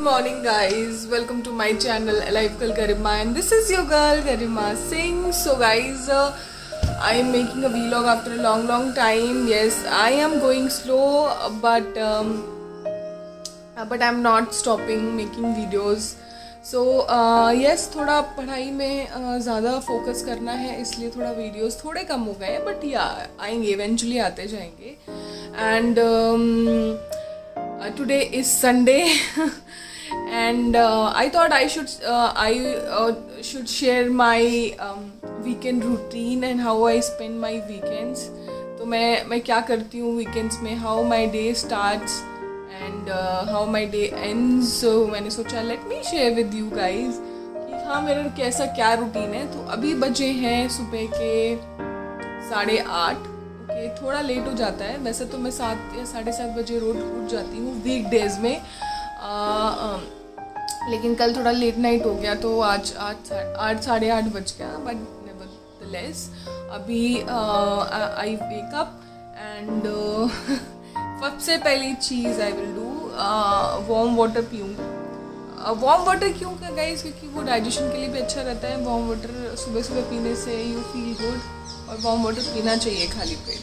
morning guys, welcome to my channel Alive Kal Garima and this is your girl Garima Singh. So guys, I am making a vlog after a long time. Yes, I am going slow but I'm not stopping making videos. So yes, थोड़ा पढ़ाई में ज़्यादा focus करना है इसलिए थोड़ा videos थोड़े कम हो गए हैं बट या आएंगे, इवेंचुअली आते जाएंगे. And today is Sunday and I thought I should share my weekend routine and how I spend my weekends. तो मैं क्या करती हूँ weekends में, how my day starts and how my day ends. So मैंने सोचा let me share with you guys कि हाँ मेरा कैसा क्या रूटीन है. तो अभी बजे हैं सुबह के 8:30. थोड़ा लेट हो जाता है वैसे तो मैं 7 या 7:30 बजे रोज उठ जाती हूँ वीकडेज में, लेकिन कल थोड़ा लेट नाइट हो गया तो आज 8 साढ़े 8 बज गया. बट नेवरदलेस अभी आई वेक अप एंड सबसे पहली चीज़ I will do warm water पीऊँगी. वार्म वाटर क्यों गाइस? क्योंकि वो डाइजेशन के लिए भी अच्छा रहता है. वार्म वाटर सुबह सुबह पीने से यू फील गुड और वार्म वाटर पीना चाहिए खाली पेट.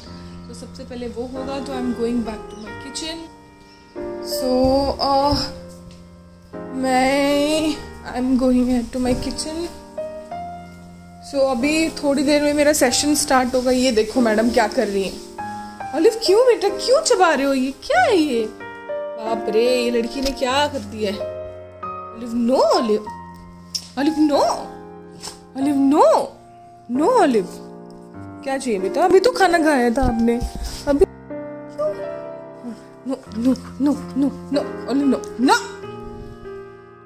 तो सबसे पहले वो होगा. तो I am going back to my kitchen. So मैं I am going to my kitchen. So अभी थोड़ी देर में मेरा सेशन स्टार्ट होगा. ये देखो मैडम क्या कर रही है. ऑलिव क्यों बेटा, क्यों चबा रहे हो? ये क्या है ये? बाप रे, ये लड़की ने क्या कर दिया है? Olive no, Olive Olive no, Olive no no. Olive क्या चाहिए बेटा? अभी तो खाना खाया था आपने. अभी क्यों? No no no no no Olive no no.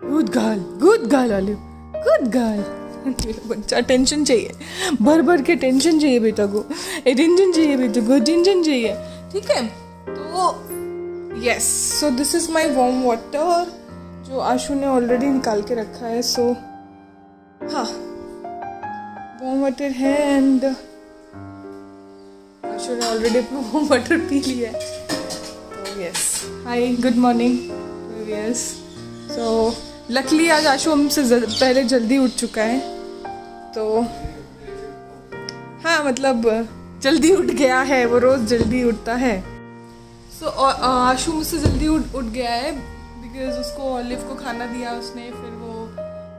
Good girl Olive, good girl. बच्चा टेंशन चाहिए, भर के टेंशन चाहिए बेटा को. अटेंशन चाहिए बेटा को, अटेंशन चाहिए. ठीक है. तो yes, so this is my warm water जो आशु ने ऑलरेडी निकाल के रखा है. सो हाँ, वार्म वाटर है एंड आशु ने ऑलरेडी अपना वार्म वाटर पी लिया है. तो yes, hi, good morning. Yes, so luckily आज आशु हमसे पहले जल्दी उठ चुका है. तो हाँ, मतलब जल्दी उठ गया है. वो रोज़ जल्दी उठता है. सो आशु मुझसे जल्दी उठ गया है बिकॉज उसको ऑलिव को खाना दिया उसने, फिर वो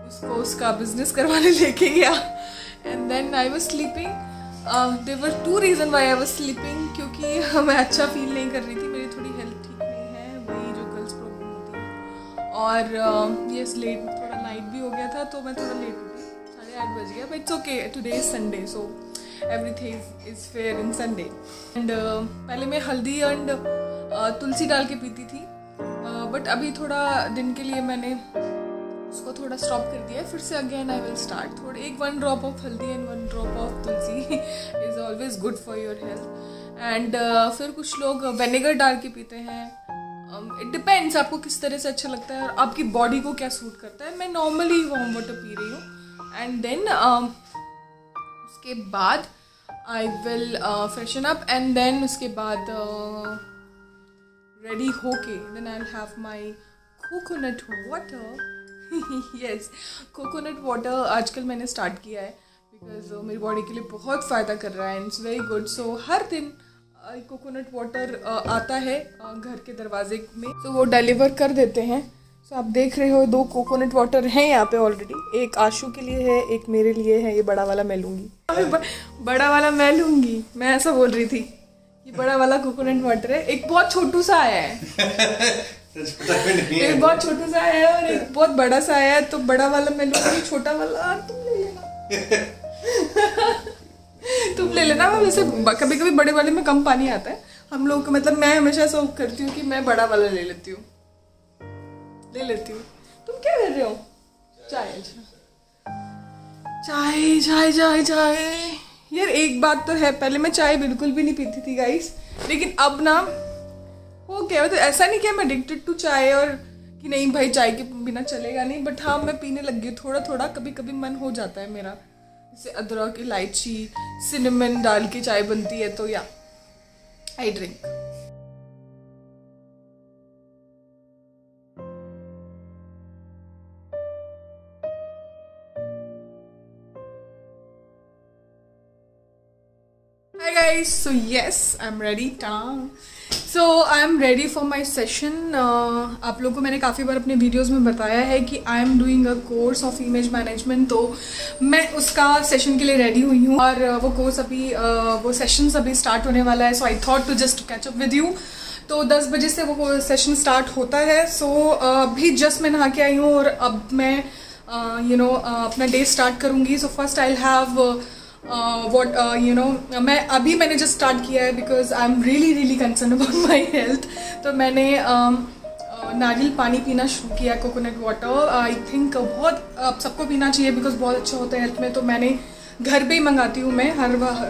उसको उसका बिजनेस करवाने लेके गया. And then I was sleeping. There were 2 reason why I was sleeping. क्योंकि मैं अच्छा फील नहीं कर रही थी, मेरी थोड़ी हेल्थ ठीक नहीं है, वही जो गर्ल्स प्रॉब्लम होती है. और यस, लेट थोड़ा नाइट भी हो गया था तो मैं थोड़ा लेट हो गई. 8:30 बज गया. But it's okay, today is Sunday so everything is fair in Sunday. And पहले मैं हल्दी एंड तुलसी डाल के पीती थी बट अभी थोड़ा दिन के लिए मैंने उसको थोड़ा स्टॉप कर दिया. फिर से अगेन आई विल स्टार्ट. थोड़े 1 ड्रॉप ऑफ हल्दी and 1 drop of Tulsi is always good for your health. And फिर कुछ लोग विनेगर डाल के पीते हैं. इट डिपेंड्स आपको किस तरह से अच्छा लगता है और आपकी बॉडी को क्या सूट करता है. मैं नॉर्मली वार्म वाटर पी रही हूँ. एंड देन उसके बाद I will freshen up and then उसके बाद रेडी होके then I will have my coconut water. Yes, coconut water आजकल मैंने स्टार्ट किया है बिकॉज मेरी बॉडी के लिए बहुत फ़ायदा कर रहा है एंड इट्स वेरी गुड. सो हर दिन कोकोनट वाटर आता है घर के दरवाजे में. तो वो डिलीवर कर देते हैं. सो आप देख रहे हो 2 कोकोनट वाटर हैं यहाँ पे ऑलरेडी. एक आशु के लिए है, एक मेरे लिए है. ये बड़ा वाला मैं लूँगी. बड़ा वाला मैं लूँगी. मैं ऐसा बोल रही थी. ये बड़ा वाला कोकोनट वाटर है. एक बहुत छोटू सा आया है. एक बहुत छोटू सा आया है और एक बहुत बड़ा सा आया है. तो बड़ा वाला मैं लूँगी, छोटा वाला तुम ले लेना. तुम ले लेना. वैसे कभी कभी बड़े वाले में कम पानी आता है हम लोग को. मतलब मैं हमेशा ऐसा करती हूँ कि मैं बड़ा वाला ले लेती हूँ. तुम क्या कर रहे हो? चाय चाय चाय चाय चाय. यार एक बात तो है, पहले मैं चाय बिल्कुल भी नहीं पीती थी गाइस, लेकिन अब ना हो गया. तो ऐसा नहीं कि मैं एडिक्टेड टू चाय और कि नहीं भाई चाय के बिना चलेगा नहीं. बट हाँ, मैं पीने लग गई थोड़ा थोड़ा. कभी कभी मन हो जाता है मेरा, जैसे अदरक, इलायची, सिनेमन डाल के चाय बनती है तो या I drink. guys, so yes, I'm ready. So I'm ready for my session. आप लोगों को मैंने काफ़ी बार अपने वीडियोस में बताया है कि I am doing a course of image management, तो मैं उसका सेशन के लिए रेडी हुई हूँ और वो कोर्स अभी वो सेशंस अभी स्टार्ट होने वाला है. So I thought to just catch up with you. तो 10 बजे से वो सेशन स्टार्ट होता है. सो अभी जस्ट मैं नहा के आई हूँ और अब मैं अपना डे स्टार्ट करूँगी. सो फर्स्ट आई हैव मैंने जस्ट स्टार्ट किया है because I am really concern about my health. तो मैंने नारियल पानी पीना शुरू किया, कोकोनट वाटर. आई थिंक बहुत आप सबको पीना चाहिए बिकॉज बहुत अच्छा होता है हेल्थ में. तो मैंने घर पे ही मंगाती हूँ, मैं हर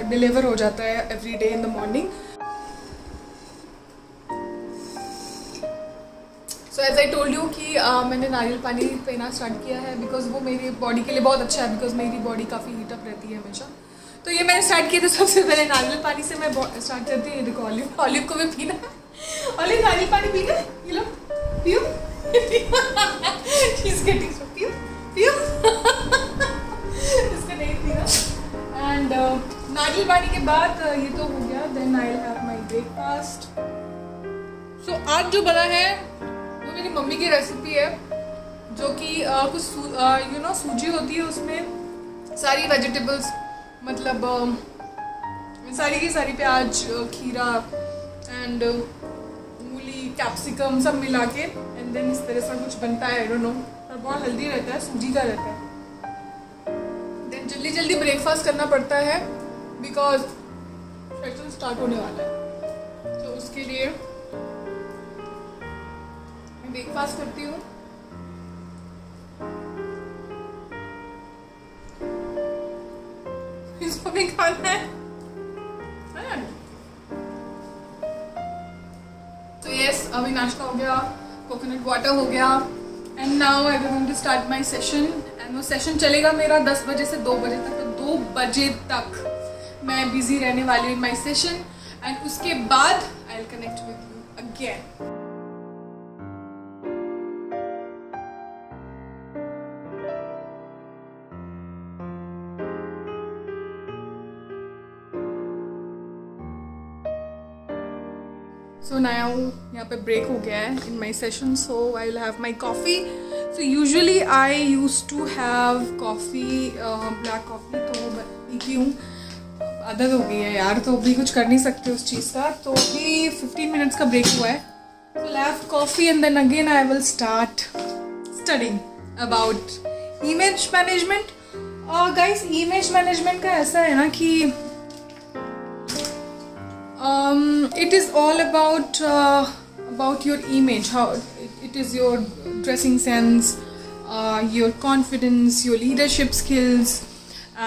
डिलीवर हो जाता है every day in the morning. So as I told you कि मैंने नारियल पानी पीना स्टार्ट किया है बिकॉज वो मेरी बॉडी के लिए बहुत अच्छा है, बिकॉज मेरी बॉडी काफ़ी हीटअप रहती है हमेशा. तो ये मैंने स्टार्ट किया. तो सबसे पहले नारियल पानी से मैं स्टार्ट करती हूँ. देखो ऑलिव को भी पीना है. ऑलिव नारियल पानी पीना है, ये लो पियो. पियो पियो. इसका नहीं पीना. एंड नारियल पानी के बाद ये तो हो गया. Then I will have my breakfast. So आज जो बना है वो मेरी मम्मी की रेसिपी है, जो कि कुछ सूजी होती है, उसमें सारी वेजिटेबल्स, मतलब सारी की सारी प्याज, खीरा एंड मूली, कैप्सिकम सब मिला के एंड देन इस तरह से कुछ बनता है. आई डोंट नो, पर बहुत हेल्दी रहता है, सूजी का रहता है. देन जल्दी ब्रेकफास्ट करना पड़ता है बिकॉज सेशन स्टार्ट होने वाला है. तो उसके लिए मैं ब्रेकफास्ट करती हूँ. इसको भी खाना है. तो यस, अभी नाश्ता हो गया, कोकोनट वाटर हो गया and now I am going to start my session. And वो सेशन चलेगा मेरा 10 बजे से 2 बजे तक. तो 2 बजे तक मैं बिजी रहने वाली हूँ इन माय सेशन एंड उसके बाद I will connect with you again. So now यहाँ पे ब्रेक हो गया है in my session. So I will have my coffee. So usually I use to have coffee, black coffee, तो पीती हूँ. आदत हो गई है यार, तो अभी कुछ कर नहीं सकते उस चीज़ का. तो अभी 15 मिनट्स का ब्रेक हुआ है. So I have coffee and then again I will start studying about image management. Guys, image management का ऐसा है ना कि it is all about your image, how it is your dressing sense, your confidence, your leadership skills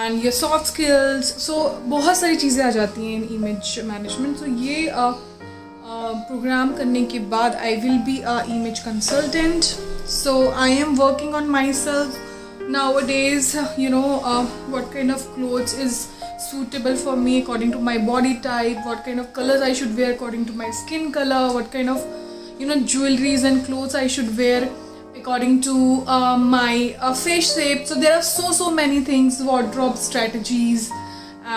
and your soft skills. So बहुत सारी चीज़ें आ जाती हैं इन image management. So ये प्रोग्राम करने के बाद I will be a image consultant. So I am working on myself nowadays. What kind of clothes is suitable for me according to my body type, what kind of colors I should wear according to my skin color, what kind of jewelries and clothes I should wear according to my face shape. So there are so many things, wardrobe strategies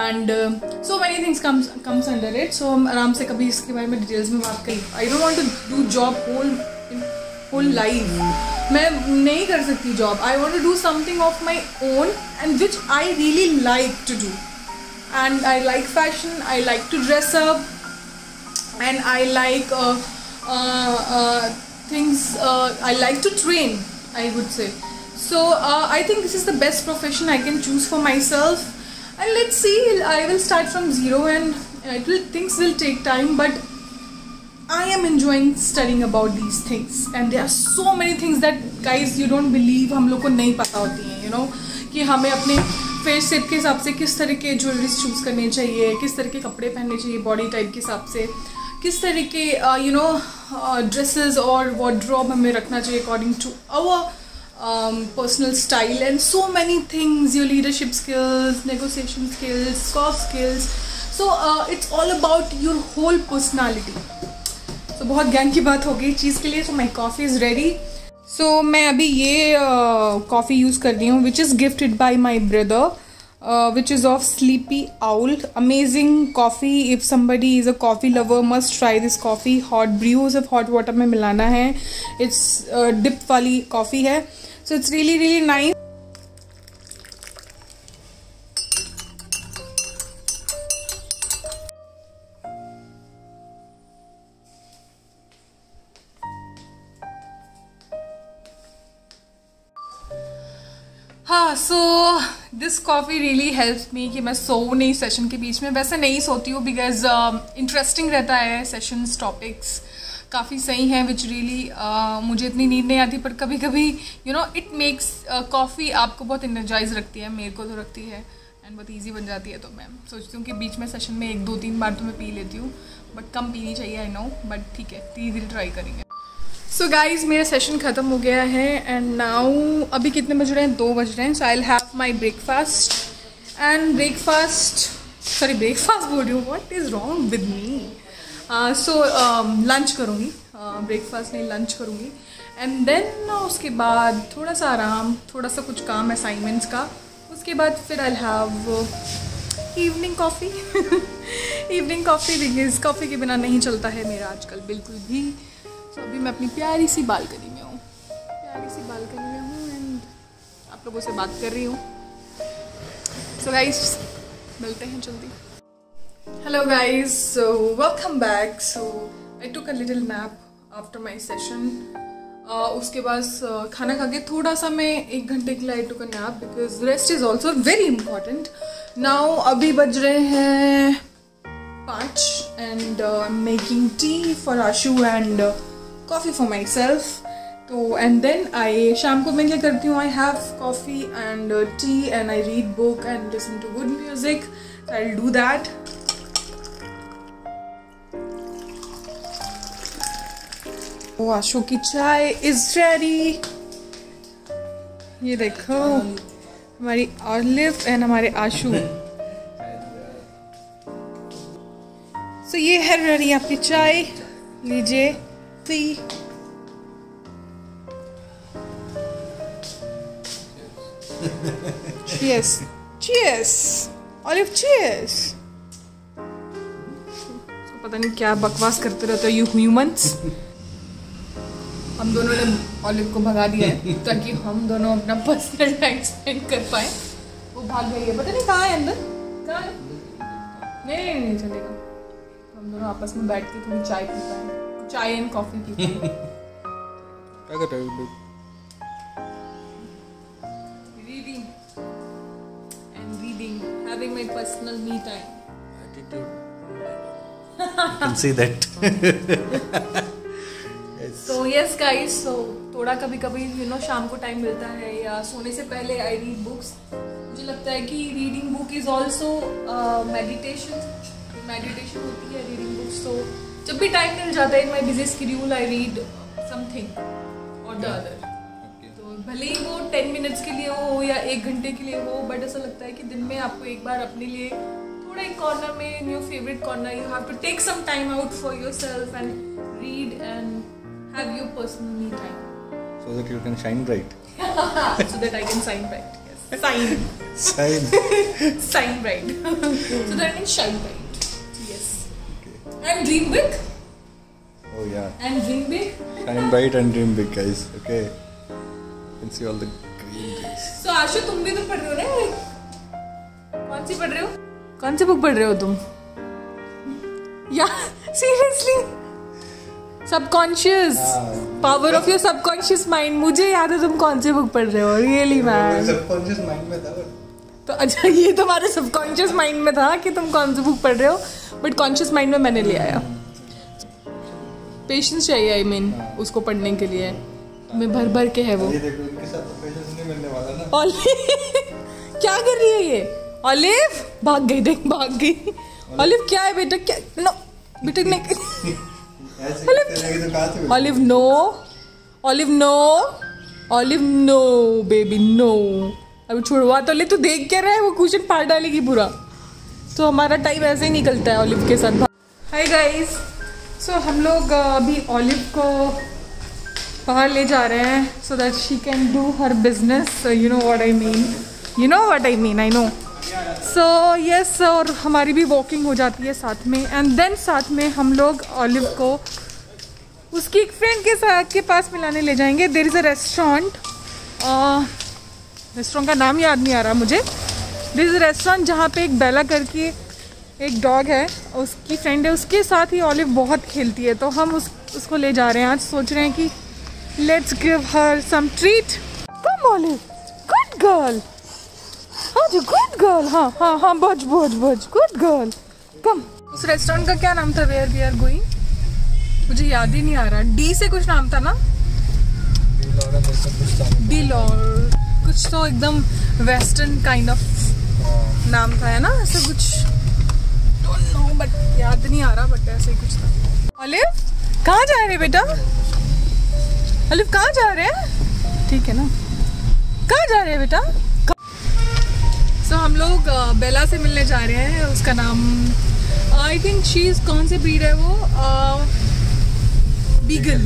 and so many things comes under it. So हम आराम से कभी इसके बारे में details में बात करें. I don't want to do job whole life. मैं नहीं कर सकती job. I want to do something of my own and which I really like to do. And I like fashion, I like to dress up and I like things, I like to train, I would say. So I think this is the best profession I can choose for myself. And let's see, I will start from zero and things will take time, but I am enjoying studying about these things. And there are so many things that guys you don't believe हम लोग को नहीं पता होती हैं, कि हमें अपने फेस शेप के हिसाब से किस तरह के ज्वेलरीज चूज़ करने चाहिए, किस तरह के कपड़े पहनने चाहिए बॉडी टाइप के हिसाब से, किस तरह के ड्रेसेस और वार्डरोब हमें रखना चाहिए according to our personal style and so many things, your leadership skills, negotiation skills, soft skills. So it's all about your whole personality. तो बहुत ज्ञान की बात हो गई चीज़ के लिए. सो माई कॉफ़ी इज़ रेडी. सो मैं अभी ये कॉफ़ी यूज़ कर रही हूँ which is gifted bye my brother. which is of Sleepy Owl. Amazing coffee. If somebody is a coffee lover, must try this coffee. Hot brew सिर्फ hot water में मिलाना है. It's dip वाली coffee है. So it's really nice. हाँ, so this coffee really helps me कि मैं सो नहीं सेशन के बीच में. वैसे नहीं सोती हूँ बिकॉज इंटरेस्टिंग रहता है सेशंस, टॉपिक्स काफ़ी सही हैं विच रियली मुझे इतनी नींद नहीं आती, पर कभी कभी you know it makes coffee आपको बहुत एनर्जाइज रखती है. मेरे को तो रखती है एंड बहुत ईजी बन जाती है. तो मैं सोचती हूँ कि बीच में सेशन में 1, 2, 3 बार तो मैं पी लेती हूँ, बट कम पीनी चाहिए आई नो, बट ठीक है धीरे धीरे ट्राई करेंगे. सो गाइज मेरा सेशन ख़त्म हो गया है एंड नाउ अभी कितने बज रहे हैं? 2 बज रहे हैं. So I will have my breakfast and breakfast बोल रही हूँ, what is wrong with me. So lunch करूँगी, ब्रेकफास्ट नहीं लंच करूँगी एंड देन उसके बाद थोड़ा सा आराम, थोड़ा सा कुछ काम असाइनमेंट्स का. उसके बाद फिर आई will have evening coffee. Evening coffee because coffee के बिना नहीं चलता है मेरा आजकल बिल्कुल भी. तो अभी मैं अपनी प्यारी सी बालकनी में हूँ एंड आप लोगों से बात कर रही हूँ. सो गाइस मिलते हैं जल्दी. Hello guys, so welcome back. So I took a little nap after my session. उसके बाद खाना खा के थोड़ा सा मैं 1 घंटे के लिए I took a nap because rest is also very important. Now अभी बज रहे हैं 5 and I am making tea for Ashu and coffee for myself. तो and then शाम को मैं क्या करती हूँ, I have coffee and tea and I read book and listen to good music. So I'll do that. Oh, आशु की चाय is ready. ये देखो हमारी ऑलिव एंड हमारे आशु. So ये है रेडी आपकी चाय, लीजिए. Cheers. Olive, cheers. पता नहीं क्या बकवास करते रहते हो यू ह्यूमंस. हम दोनों ने ऑलिव को भगा दिया है ताकि हम दोनों अपना पर्सनल टाइम स्पेंड कर पाए. वो भाग गई है, पता नहीं कहाँ है, अंदर कहाँ है. नहीं चलेगा. हम दोनों आपस में बैठ के थोड़ी चाय पीते हैं, चाय एंड कॉफी पीते हैं. क्या कर रहे हो? Reading, having my personal me time. Attitude. You can see that. Yes. So yes guys, so थोड़ा कभी कभी शाम को टाइम मिलता है या सोने से पहले I read books. मुझे लगता है कि reading book is also meditation होती है reading books. So जब भी टाइम मिल जाता है in my busy schedule I read something or the other. तो भले ही वो 10 मिनट्स के लिए हो या 1 घंटे के लिए हो, बट ऐसा लगता है कि दिन में आपको एक बार अपने लिए थोड़ा एक कॉर्नर में, in your favourite corner, you have to take some time out for yourself and read and have your personal me time. So that you can shine bright. So that I can shine bright. Yes. Shine bright. So that I can shine bright. Yes. Okay. And dream big. Oh yeah. And dream big. Shine bright and dream big, guys. Okay. You can see all the green trees. So आशु तुम भी तो पढ़ रहे हो ना? कौन सी पढ़ रहे हो? कौन सी बुक पढ़ रहे हो तुम? या seriously? Subconscious, power of your subconscious mind. मुझे याद है तुम कौन सी बुक पढ़ रहे हो. Really man. सबकॉन्शियस माइंड में था. तो अच्छा ये तुम्हारे सबकॉन्शियस माइंड में था कि तुम कौन सी बुक पढ़ रहे हो, बट कॉन्शियस माइंड में मैंने ले आया. पेशेंस चाहिए आई मीन उसको पढ़ने के लिए. में भर भर के है वो. क्या कर रही है ये? ऑलिव भाग गई, देख भाग गई. ऑलिव क्या है बेटा? क्या नो बेटा नहीं. Olive no, Olive no, Olive no baby no. अभी छुड़वा तो ले. तू देख क्या रहा है? वो कुशन फाड़ डालेगी पूरा. तो हमारा टाइम ऐसे ही निकलता है ऑलिव के साथ. हाय गाइस, सो हम लोग अभी ऑलिव को बाहर ले जा रहे हैं so that she can do her business. You know what I mean, you know what I mean, I know. So yes, और हमारी भी वॉकिंग हो जाती है साथ में। एंड देन साथ में हम लोग ऑलिव को उसकी एक फ्रेंड के पास मिलाने ले जाएंगे। देयर इज़ अ रेस्टोरेंट का नाम याद नहीं आ रहा मुझे। देयर इज़ अ रेस्टोरेंट जहाँ पे एक बेला करके एक डॉग है, उसकी फ्रेंड है, उसके साथ ही ऑलिव बहुत खेलती है। तो हम उसको ले जा रहे हैं आज। सोच रहे हैं कि let's give her some treat. Come Olive, good girl. हाँ जी, गुड गर्ल। हाँ हाँ हाँ, बज बज बज, गुड गर्ल, कम। उस रेस्टोरेंट का क्या नाम था वेयर वी आर गोइंग? मुझे याद ही नहीं आ रहा। डी से कुछ नाम था ना, डिलॉर कुछ, तो एकदम वेस्टर्न काइंड ऑफ नाम था, है ना, ऐसा कुछ, डोंट नो बट याद नहीं आ रहा, बट ऐसे ही कुछ था। ऑलिव कहाँ जा रहे बेटा? ऑलिव कहाँ जा रहे हैं? ठीक है ना, कहाँ जा रहे हैं बेटा? सो हम लोग बेला से मिलने जा रहे हैं। उसका नाम आई थिंक शीज, कौन से ब्रीड है वो? बीगल,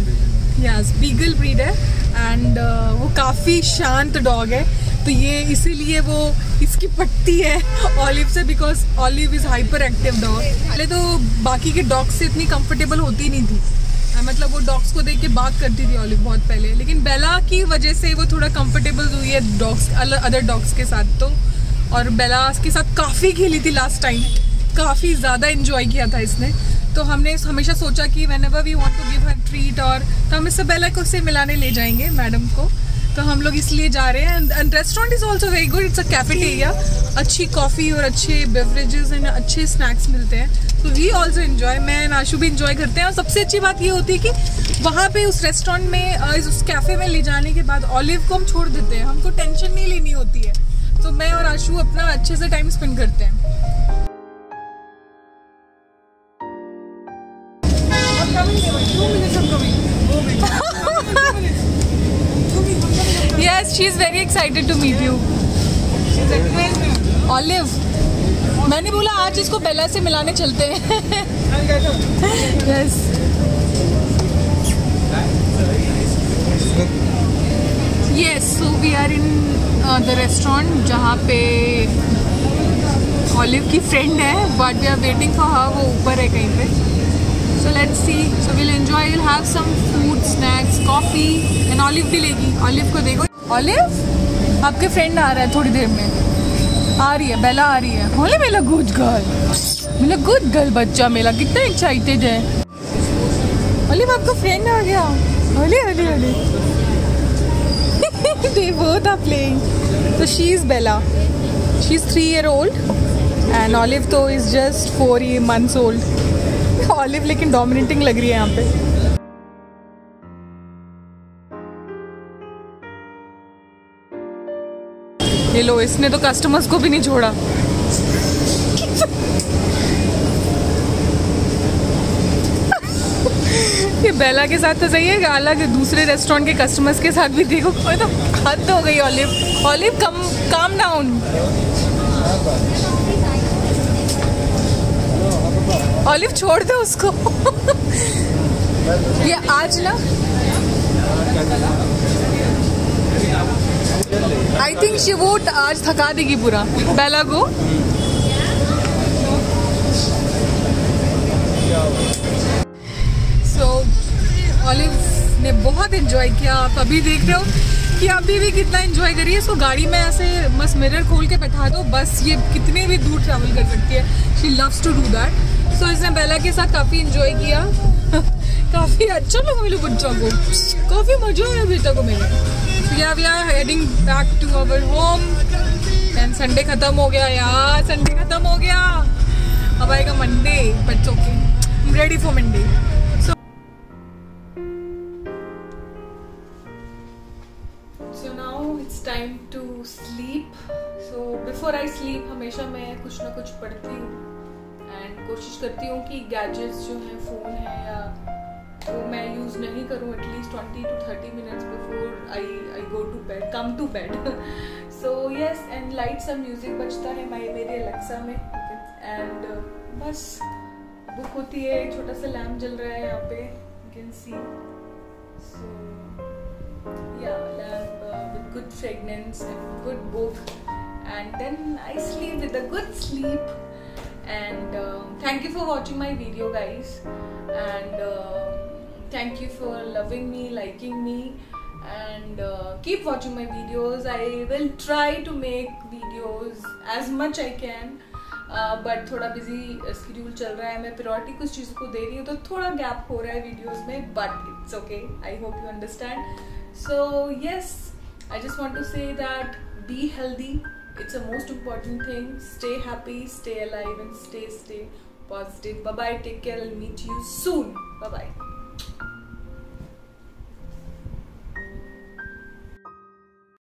यस बीगल ब्रीड है। एंड वो काफ़ी शांत डॉग है, तो ये इसीलिए वो इसकी पट्टी है ऑलिव से, because olive is hyper active dog. पहले तो बाकी के डॉग्स से इतनी कंफर्टेबल होती नहीं थी, मतलब वो डॉग्स को देख के बात करती थी ऑलिव बहुत पहले, लेकिन बेला की वजह से वो थोड़ा कंफर्टेबल हुई है डॉग्स, अदर डॉग्स के साथ। तो और बेला के साथ काफ़ी खेली थी लास्ट टाइम, काफ़ी ज़्यादा इंजॉय किया था इसने। तो हमने हमेशा सोचा कि whenever we want to give her treat, और तो हम इससे बेला को से मिलाने ले जाएंगे मैडम को। तो हम लोग इसलिए जा रहे हैं। And restaurant is also very good, it's a cafeteria, अच्छी कॉफ़ी और अच्छे बेवरेजेस एंड अच्छे स्नैक्स मिलते हैं। तो वी ऑल्सो इन्जॉय, मैं एंड आशु भी इन्जॉय करते हैं। और सबसे अच्छी बात ये होती है कि वहाँ पे उस रेस्टोरेंट में, उस कैफ़े में ले जाने के बाद ऑलिव को हम छोड़ देते हैं, हमको टेंशन नहीं लेनी होती है। तो मैं और आशु अपना अच्छे से टाइम स्पेंड करते हैं। Yes, she is very excited to meet you. Olive, मैंने बोला आज इसको बेला से मिलाने चलते हैं। Yes. Yes, so we are in the restaurant जहाँ पे ऑलिव की फ्रेंड है, but we are waiting for her, वो ऊपर है कहीं पे। So let's see. So we'll enjoy. We'll have some food, snacks, coffee, and Olive भी लेगी। Olive को देखो। Olive, आपके फ्रेंड आ रहा है थोड़ी देर में। आ रही है, बेला आ रही है। होले मेरा गुड गर्ल, मेरा गुड गर्ल बच्चा मेरा, कितना एक्साइटेड है। Olive, आपका फ्रेंड आ गया। होले होले होले। They both are playing. So she is Bella. She is 3-year-old, and Olive तो is just 4 months old. Olive लेकिन डोमिनेटिंग लग रही है यहाँ पे। ये लो, इसने तो कस्टमर्स को भी नहीं छोड़ा। ये बेला के साथ तो सही है, अलग दूसरे रेस्टोरेंट के कस्टमर्स के साथ भी देखो, कोई तो हद हो गई। Olive, olive calm down. Olive छोड़ दो उसको। ये आज ना आई थिंक शी वो आज थका देगी पूरा बेला को। सो ऑलिव ने बहुत एंजॉय किया। आप अभी देख रहे हो कि अभी भी कितना एंजॉय करिए। इसको गाड़ी में ऐसे बस मिरर खोल के बैठा दो, बस ये कितने भी दूर ट्रैवल कर सकती है। She loves to do that. So इसने बेला के साथ काफ़ी इंजॉय किया। काफ़ी अच्छा लगा मेरे बच्चों को, काफ़ी मजा आया बेटा को मेरे। We are heading back to our home. And Sunday खत्म हो गया यार, संडे खत्म हो गया। अब आएगा Monday, but okay, I am ready for Monday. So now it's time to sleep. So before I sleep हमेशा मैं कुछ ना कुछ पढ़ती हूँ एंड कोशिश करती हूँ कि गैजेट्स जो हैं, फ़ोन है या वो मैं यूज़ नहीं करूँ at least 20 to 30 minutes before I go to bed, come to bed. So yes, and light सा म्यूज़िक बजता है मेरे अलेक्सा में। एंड बस बुक होती है, छोटा सा लैम्प जल रहा है यहाँ पे, you can see. So yeah lamp with good fragrance and good book and then I sleep with a good sleep. And thank you for watching my video, guys, and thank you for loving me, liking me, and keep watching my videos. I will try to make videos as much I can, but थोड़ा busy schedule चल रहा है, मैं priority कुछ चीज़ों को दे रही हूँ, तो थोड़ा गैप हो रहा है वीडियोस में, but it's okay, I hope you understand. So yes, I just want to say that be healthy. It's a most important thing. Stay happy, stay alive, and stay positive. Bye bye. Take care. I'll meet you soon. Bye bye.